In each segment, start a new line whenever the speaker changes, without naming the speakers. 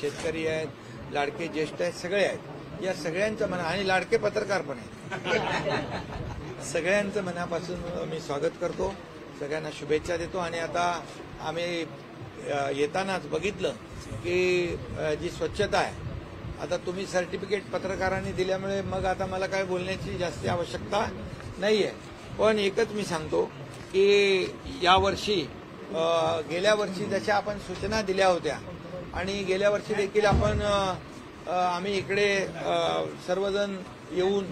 शेतकरी आहेत, लाडके ज्येष्ठ आहेत, सगळे आहेत. या सगळ्यांचं मना आणि लाडके पत्रकार पण आहेत. सगळ्यांचं मनापासून मी स्वागत करतो, सगळ्यांना शुभेच्छा देतो. आणि आता आम्ही येतानाच बघितलं की जी स्वच्छता आहे, आता तुम्ही सर्टिफिकेट पत्रकारांनी दिल्यामुळे मग आता मला काय बोलण्याची जास्त आवश्यकता नाहीये. पण एकच मी सांगतो की यावर्षी गेल्या वर्षी जशा आपण सूचना दिल्या होत्या आणि गेल्या वर्षी देखील आम्ही इकडे सर्वजण येऊन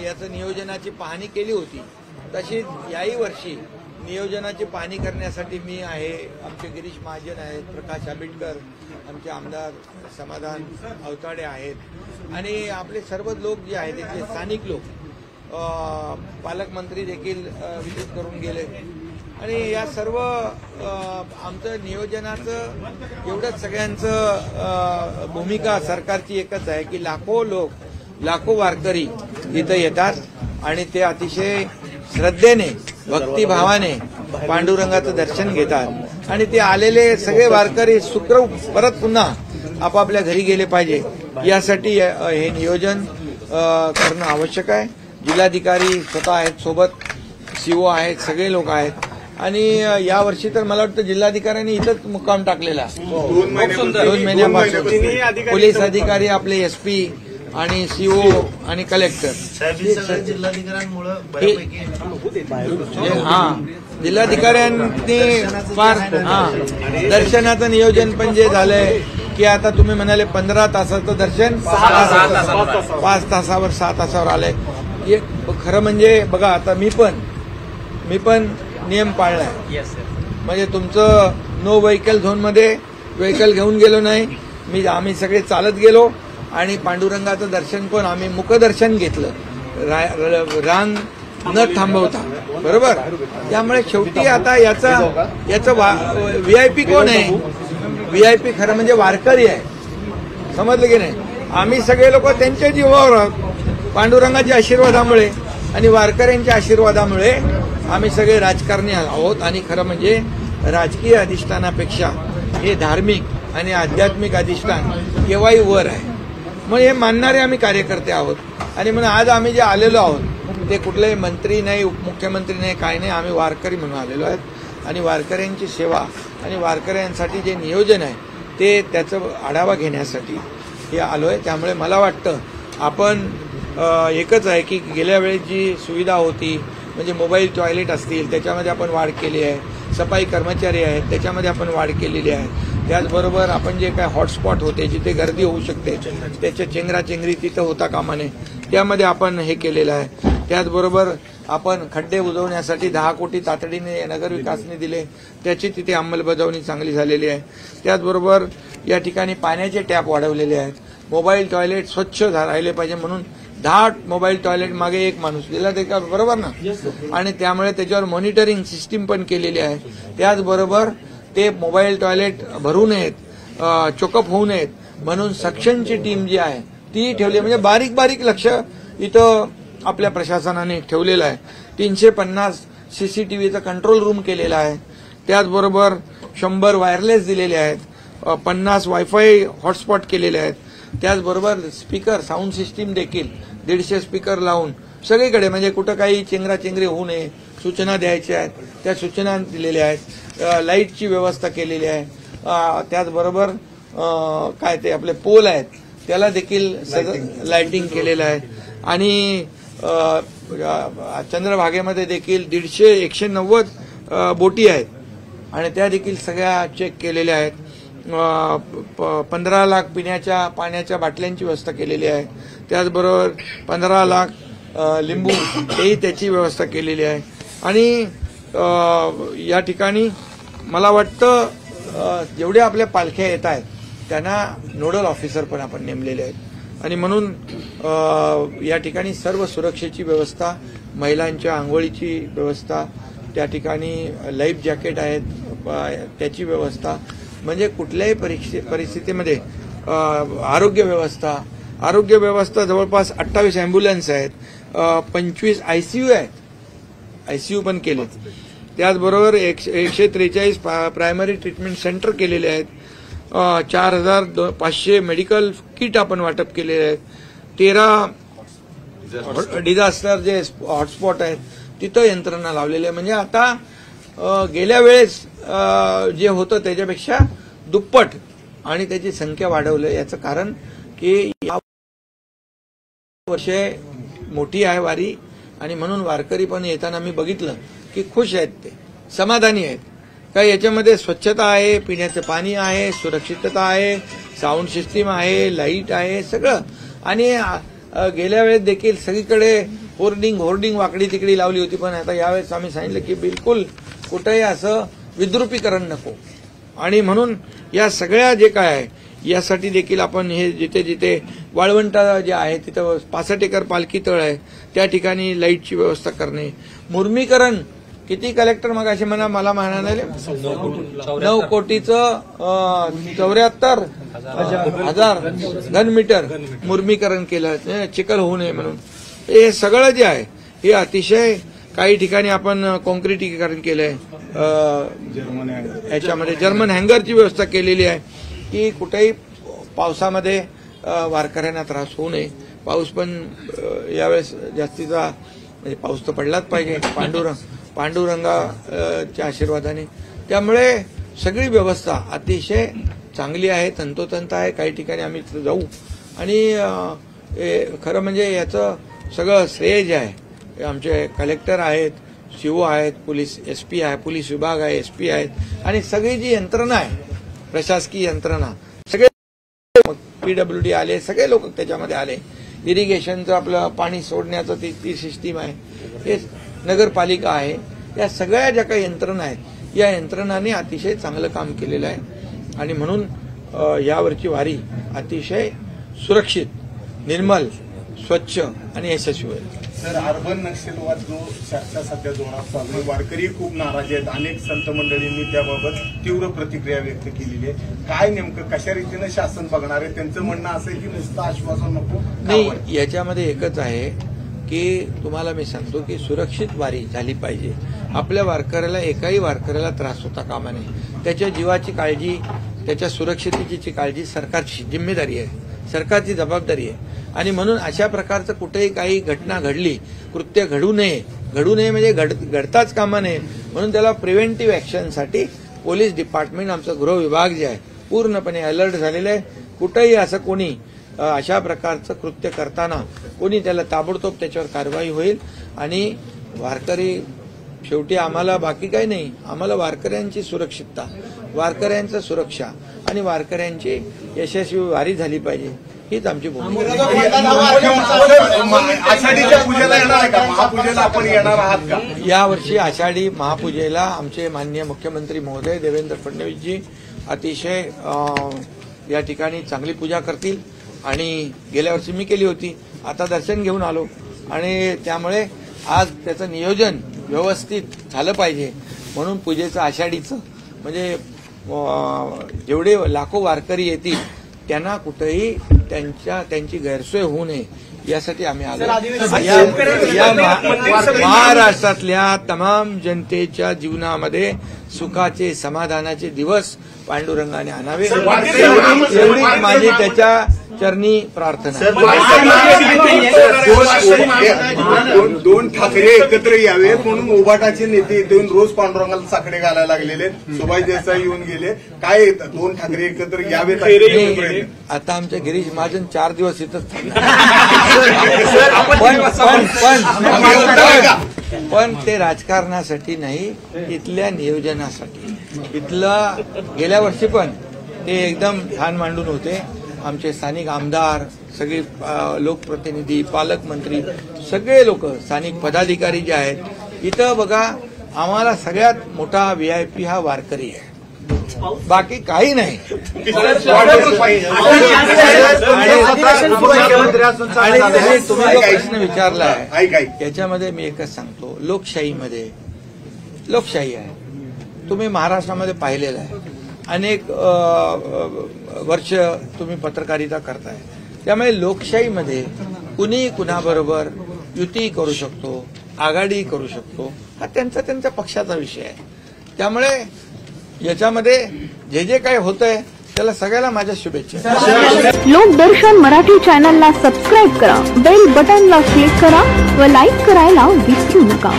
याचं नियोजनाची पाहणी केली होती, तशी याही वर्षी नियोजनाची पाहणी करण्यासाठी मी आहे, आमचे गिरीश महाजन आहेत, प्रकाश आंबेडकर, आमचे आमदार समाधान अवताडे आहेत आणि आपले सर्व लोक जे आहेत इथले स्थानिक लोक, पालकमंत्री देखील विजिट करून गेले. आणि या सर्व आमचं नियोजनाचं एवढंच सगळ्यांचं भूमिका सरकारची एकच आहे की लाखो वारकरी इथं येतात आणि ते अतिशय श्रद्धेने, भक्तिभावाने पांडुरंगाचं दर्शन घेतात आणि ते आलेले सगळे वारकरी सुखरूप परत पुन्हा आपापल्या घरी गेले पाहिजे, यासाठी हे नियोजन करणं आवश्यक आहे. जिल्हाधिकारी स्वतः आहेत, सोबत सीओ आहेत, सगळे लोक आहेत. आणि यावर्षी तर मला वाटतं जिल्हाधिकाऱ्यांनी इथंच मुक्काम टाकलेला 2 महिन्यापासून. पोलीस अधिकारी, आपले एसपी आणि सीओ आणि कलेक्टर, जिल्हाधिकाऱ्यांनी फार दर्शनाचं नियोजन पण जे झालंय की आता तुम्ही म्हणाले 15 तासाचं दर्शन 5 तासावर 6 तासावर आलंय. खरं म्हणजे बघा, आता मी पण नियम पाळलाय. म्हणजे तुमचं नो व्हेकल झोनमध्ये व्हेकल घेऊन गेलो नाही, आम्ही सगळे चालत गेलो आणि पांडुरंगाचं दर्शन पण आम्ही मुखदर्शन घेतलं, रांग न थांबवता, बरोबर. त्यामुळे शेवटी आता याचं व्हीआयपी कोण आहे? व्हीआयपी खरं म्हणजे वारकरी आहे, समजलं की नाही. आम्ही सगळे लोक त्यांच्या जीवावर आहोत, पांडुरंगाच्या आशीर्वादामुळे आणि वारकऱ्यांच्या आशीर्वादामुळे आम्ही सगळे राजकारणी आहोत. आणि खरं म्हणजे राजकीय अधिष्ठानापेक्षा हे धार्मिक आणि आध्यात्मिक अधिष्ठान केव्हाही वर आहे. मग हे मानणारे आम्ही कार्यकर्ते आहोत. आणि म्हणून आज आम्ही जे आलेलो आहोत ते कुठलेही मंत्री नाही, उपमुख्यमंत्री नाही, काय नाही, आम्ही वारकरी म्हणून आलेलो आहेत. आणि वारकऱ्यांची सेवा आणि वारकऱ्यांसाठी जे नियोजन आहे ते त्याचं आढावा घेण्यासाठी हे आलोय. त्यामुळे मला वाटतं आपण एकच आहे की गेल्या वेळेस जी सुविधा होती, म्हणजे मोबाईल टॉयलेट असतील त्याच्यामध्ये आपण वाढ केली आहे, सफाई कर्मचारी आहेत त्याच्यामध्ये आपण वाढ केलेली आहे. त्याचबरोबर आपण जे काय हॉटस्पॉट होते, जिथे गर्दी होऊ शकते, त्याच्या चेंगराचेंगरी तिथं होता कामा नये, त्यामध्ये आपण हे केलेलं आहे. त्याचबरोबर आपण खड्डे बुजवण्यासाठी 10 कोटी तातडीने नगरविकासने दिले, त्याची तिथे अंमलबजावणी चांगली झालेली आहे. त्याचबरोबर या ठिकाणी पाण्याचे टॅप वाढवलेले आहेत. मोबाईल टॉयलेट स्वच्छ राहिले पाहिजे म्हणून 10 मोबाईल टॉयलेट मागे 1 माणूस दिला, ते का बरोबर ना. आणि त्यामुळे त्याच्यावर मॉनिटरिंग सिस्टीम पण केलेली आहे. त्याचबरोबर ते मोबाईल टॉयलेट भरू नयेत, चोकअप होऊ नयेत म्हणून सक्शनची टीम जी आहे ती ठेवली. म्हणजे बारीक बारीक लक्ष इथं आपल्या प्रशासनाने ठेवलेलं आहे. 350 सीसीटीव्हीचा कंट्रोल रूम केलेला आहे. त्याचबरोबर 100 वायरलेस दिलेले आहेत, 50 वायफाय हॉटस्पॉट केलेले आहेत. त्याचबरोबर स्पीकर साऊंड सिस्टीम देखील 150 स्पीकर लावून सगळीकडे, म्हणजे कुठं काही चेंगराचेंगरी होऊ नये, सूचना द्यायच्या आहेत त्या सूचना दिलेल्या आहेत. लाईटची व्यवस्था केलेली आहे. त्याचबरोबर काय ते आपले पोल आहेत त्याला देखील लाइटिंग केलेलं आहे. आणि चंद्रभागेमध्ये देखील 190 बोटी आहेत आणि त्या देखील सगळ्या चेक केलेल्या आहेत. 15 लाख पिण्याच्या पाण्याच्या बाटल्यांची व्यवस्था केलेली आहे. त्याचबरोबर 15 लाख लिंबू हेही त्याची व्यवस्था केलेली आहे. आणि या ठिकाणी मला वाटतं जेवढे आपल्या पालख्या येत आहेत त्यांना नोडल ऑफिसर पण आपण नेमलेले आहेत. आणि म्हणून या ठिकाणी सर्व सुरक्षेची व्यवस्था, महिलांच्या आंघोळीची व्यवस्था, त्या ठिकाणी लाईफ जॅकेट आहेत त्याची व्यवस्था, म्हणजे कुठल्याही परिस्थितीमध्ये आरोग्य व्यवस्था जवळपास 28 अँब्युलन्स आहेत, 25 आयसीयू आहेत, आयसीयू पण केलेत. त्याचबरोबर 143 प्रायमरी ट्रीटमेंट सेंटर केलेले आहेत. 4,500 मेडिकल किट आपण वाटप केलेले आहेत. 13 डिझास्टर जे हॉटस्पॉट आहेत तिथं यंत्रणा लावलेली आहे. म्हणजे आता गेल्या वेळेस जे होतं त्याच्यापेक्षा दुप्पट आणि त्याची संख्या वाढवली. याचं कारण की या वर्षे मोठी आहे वारी आणि म्हणून वारकरी पण येताना मी बघितलं की खुश आहेत, ते समाधानी आहेत. काय याच्यामध्ये स्वच्छता आहे, पिण्याचं पाणी आहे, सुरक्षितता आहे, साऊंड सिस्टीम आहे, लाईट आहे, सगळं. आणि गेल्या वेळेस देखील सगळीकडे होर्डिंग वाकडी तिकडी लावली होती, पण आता यावेळेस आम्ही सांगितलं की बिलकुल कुठेही असं विद्रुपीकरण नको. आणि म्हणून या सगळ्या जे काय आहे यासाठी देखील आपण हे जिथे जिथे वाळवंट जे आहे तिथं 65 एकर पालखी तळ आहे त्या ठिकाणी लाईटची व्यवस्था करणे. मुर्मीकरण किती कलेक्टर मग असे मला म्हणाले 9 कोटीचं 74,000 घनमीटर मुर्मीकरण केलं, चिखल होऊ नये म्हणून. हे सगळं जे आहे हे अतिशय काही ठिकाणी आपण कॉन्क्रिटीकरण केलंय. याच्यामध्ये जर्मन हँगरची व्यवस्था केलेली आहे की कुठेही पावसामध्ये वारकऱ्यांना त्रास होऊ नये. पाऊस पण यावेळेस जास्तीचा म्हणजे पाऊस तर पडलाच पाहिजे पांडुरंगाच्या आशीर्वादाने. त्यामुळे सगळी व्यवस्था अतिशय चांगली आहे, तंतोतंत आहे. काही ठिकाणी आम्ही तिथे जाऊ आणि खरं म्हणजे याचं सगळं श्रेय जे आहे आमचे कलेक्टर आहेत, सीओ आहेत, पोलीस एसपी आहे, पोलीस विभाग आहे, एसपी आहेत आणि सगळी जी यंत्रणा आहे प्रशासकीय यंत्रणा सगळे पीडब्ल्यूडी आले, सगळे लोक त्याच्यामध्ये आले. इरिगेशनचं आपलं पाणी सोडण्याचं ती सिस्टीम आहे, हे नगरपालिका आहे. या सगळ्या ज्या काही यंत्रणा आहेत या यंत्रणांनी अतिशय चांगलं काम केलेलं आहे आणि म्हणून यावरची वारी अतिशय सुरक्षित, निर्मल, स्वच्छ आणि यशस्वी होईल.
सर, अर्बन नक्षलवाद जो चर्चा सध्या जोरात चालू आहे, वारकरी खूप नाराज आहेत. अनेक संत मंडळींनी त्याबाबत तीव्र प्रतिक्रिया व्यक्त केलेली आहे. काय नेमकं कशा रीतीनं शासन बघणार आहे? त्यांचं म्हणणं असं आहे की नुसतं आश्वासन नको.
नाही, याच्यामध्ये एकच आहे की तुम्हाला मी सांगतो की सुरक्षित वारी झाली पाहिजे. आपल्या वारकऱ्याला एकाही वारकऱ्याला त्रास होता कामा नये. त्याच्या जीवाची काळजी, त्याच्या सुरक्षिततेची काळजी सरकारची जिम्मेदारी आहे, सरकारची जबाबदारी आहे. आणि म्हणून अशा प्रकारचं कुठेही काही घटना घडली, कृत्य घडू नये म्हणजे घडताच कामा नये म्हणून त्याला प्रिव्हेंटिव्ह ऍक्शनसाठी पोलीस डिपार्टमेंट, आमचा गृह विभाग जे आहे पूर्णपणे अलर्ट झालेलं आहे. कुठेही असं कोणी अशा प्रकारचं कृत्य करताना कोणी त्याला ताबडतोब त्याच्यावर कारवाई होईल. आणि वारकरी शेवटी आम्हाला बाकी काही नाही, आम्हाला वारकऱ्यांची सुरक्षितता, वारकऱ्यांचं सुरक्षा आणि वारकऱ्यांची यशस्वी वारी झाली पाहिजे हीच आमची भूमिका.
आषाढीच्या पूजेला येणार आहे का? महापूजेला आपण येणार आहात का?
यावर्षी आषाढी महापूजेला आमचे माननीय मुख्यमंत्री महोदय देवेंद्र फडणवीसजी अतिशय या ठिकाणी चांगली पूजा करतील. आणि गेल्या वर्षी मी केली होती, आता दर्शन घेऊन आलो आणि त्यामुळे आज त्याचं नियोजन व्यवस्थित झालं पाहिजे म्हणून पूजेचं आषाढीचं म्हणजे जेवढे लाखो वारकरी येतील त्यांना कुठेही त्यांची गैरसोय होऊ नये यासाठी आम्ही आलो. या महाराष्ट्रातल्या तमाम जनतेच्या जीवनामध्ये सुखाचे, समाधानाचे दिवस पांडुरंगाने आणावे एवढीच माझी त्याच्या चरणी प्रार्थना.
दोन ठाकरे एकत्र यावेत म्हणून उभाटाचे नेते येऊन रोज पांडुरंगाला साकडे घालायला लागलेले. सुभाष देसाई येऊन गेले. काय 2 ठाकरे एकत्र यावेत?
आता आमच्या गिरीश महाजन 4 दिवस इथंच पण ते राजकारणासाठी नाही, इथल्या नियोजनासाठी. इथलं गेल्या वर्षी पण ते एकदम छान मांडून होते. आमचे स्थानिक आमदार, सगळे लोकप्रतिनिधी, पालकमंत्री, सगळे लोक, स्थानिक पदाधिकारी जे आहेत. इथं बघा, आम्हाला सगळ्यात मोठा व्हीआयपी हा वारकरी आहे, बाकी काही नाही. आणि तुम्ही जो प्रश्न विचारलाय याच्यामध्ये मी एकच सांगतो, लोकशाही आहे. तुम्ही महाराष्ट्रामध्ये पाहिलेलं आहे, अनेक वर्ष तुम्ही पत्रकारिता करताय. त्यामुळे लोकशाहीमध्ये कुणी कुणाबरोबर युती करू शकतो, आघाडी करू शकतो, हा त्यांच्या पक्षाचा विषय आहे. त्यामुळे याच्यामध्ये जे काही होतंय त्याला सगळ्याला माझ्या शुभेच्छा.
लोकदर्शन मराठी चॅनलला सबस्क्राईब करा, बेल बटनला क्लिक करा व लाईक करायला विसरू नका.